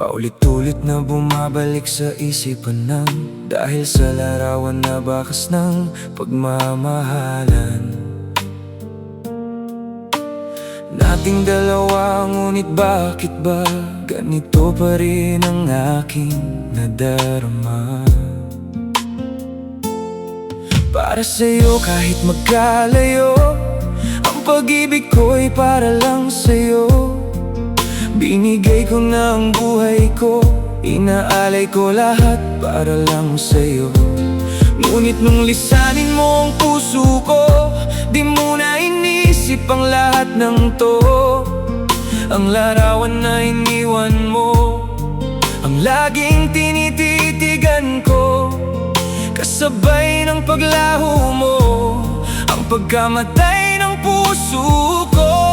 Paulit-ulit na bumabalik sa isipan ng dahil sa larawan na bakas ng pagmamahalan nating dalawa. Ngunit bakit ba ganito pa rin ang aking nadarama? Para sa'yo kahit magkalayo, ang pag-ibig ko'y para lang sa'yo. Binigay ko na ang buhay ko, inaalay ko lahat para lang sa'yo. Ngunit nung lisanin mo ang puso ko, di mo na inisip ang lahat ng to. Ang larawan na iniwan mo, ang laging tinititigan ko, kasabay ng paglaho mo, ang pagkamatay ng puso ko.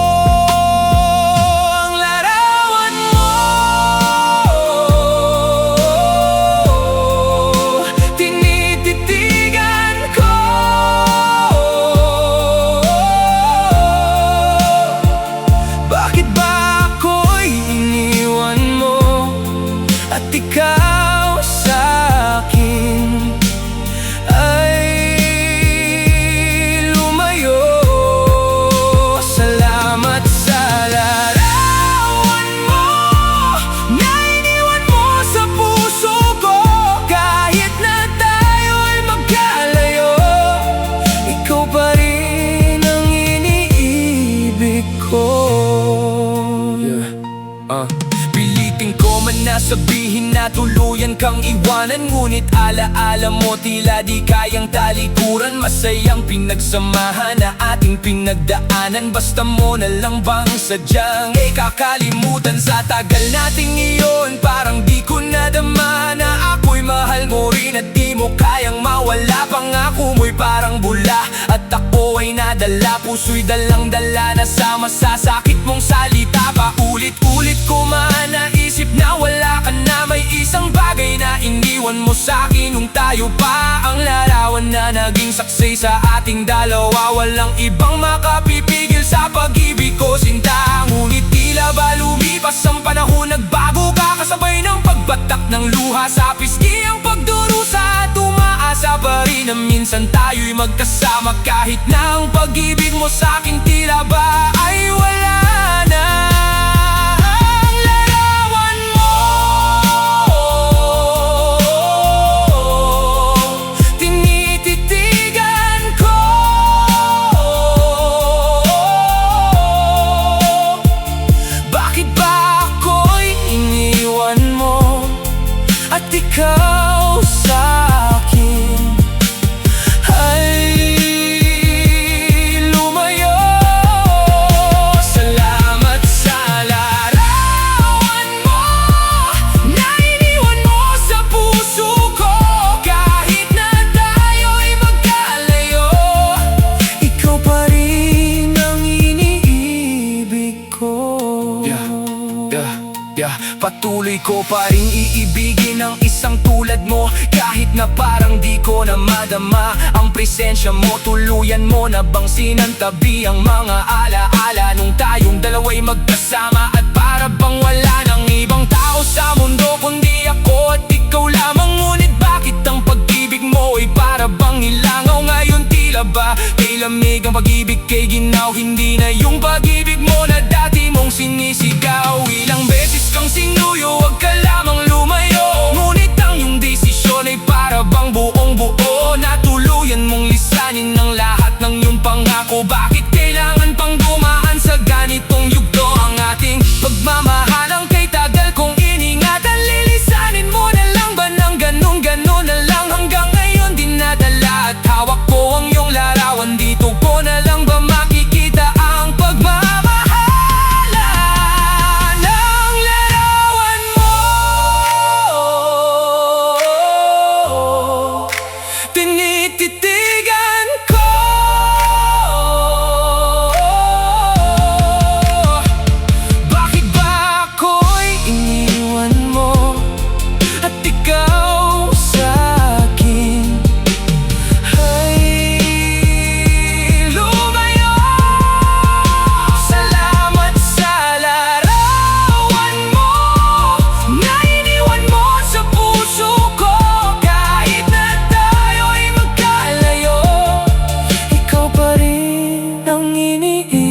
Ikaw sa'kin ay lumayo. Salamat sa larawan mo na iniwan mo sa puso ko. Kahit na tayo'y magkalayo, ikaw pa rin ang iniibig ko. Pilitin ko man na sabihin na tuluyan kang iwanan, ngunit alaala mo tila di kayang talikuran. Masayang pinagsamahan na ating pinagdaanan, basta mo na lang bang sadyang kakalimutan sa tagal nating iyon. Parang di ko nadama na ako'y mahal mo rin at di mo kayang mawala. Pangako mo'y parang bula at ako ay nadala, puso'y dalang-dala na sa masasakit mong salita. Paulit-ulit ko man naisip na wala ka na, may isang bagay na iniwan mo sa'kin nung tayo pa ang larawan na naging saksi sa ating dalawa. Walang ibang makapipigil sa pag-ibig ko, sinta. Ngunit tila ba lumipas ang panahon, nagbago ka kasabay ng pagbatak ng luha sa pisngi. Ang pagdurusa at umaasa pa rin na minsan tayo'y magkasama, kahit na ang pag-ibig mo sa'kin tila ba ay wala na. At ikaw sa'kin ay lumayo. Salamat sa larawan mo na iniwan mo sa puso ko. Kahit na tayo'y magkalayo, ikaw pa rin ang iniibig ko. Patuloy ko pa rin iibigin ang isang tulad mo, kahit na parang di ko na madama ang presensya mo. Tuluyan mo na bang sinantabi ang mga alaala nung tayong dalawa'y magkasama, at para bang wala ng ibang tao sa mundo kundi ako at ikaw lamang. Ngunit bakit ang pag-ibig mo ay para bang ilangaw ngayon? Tila ba kay lamig ang pag-ibig kay ginaw, hindi na yung pag-ibig mo na dati mong sinisigaw. Ilang beses kang sinuyo, wag ka lamang lumayo, ngunit ang iyong desisyon ay para bang buong buo na tuluyan mong lisanin ng lahat ng iyong pangako. Bakit kailangan pang dumaan sa ganitong yugto ang ating pagmamahalang kay tagal kong iningatan? Lilisanin mo na lang ba ng ganun-ganun na lang hanggang ngayon dinadala at hawak ko ang iyong larawan? Dito ko na lang ba makikita ang pagmamahalan? iniisip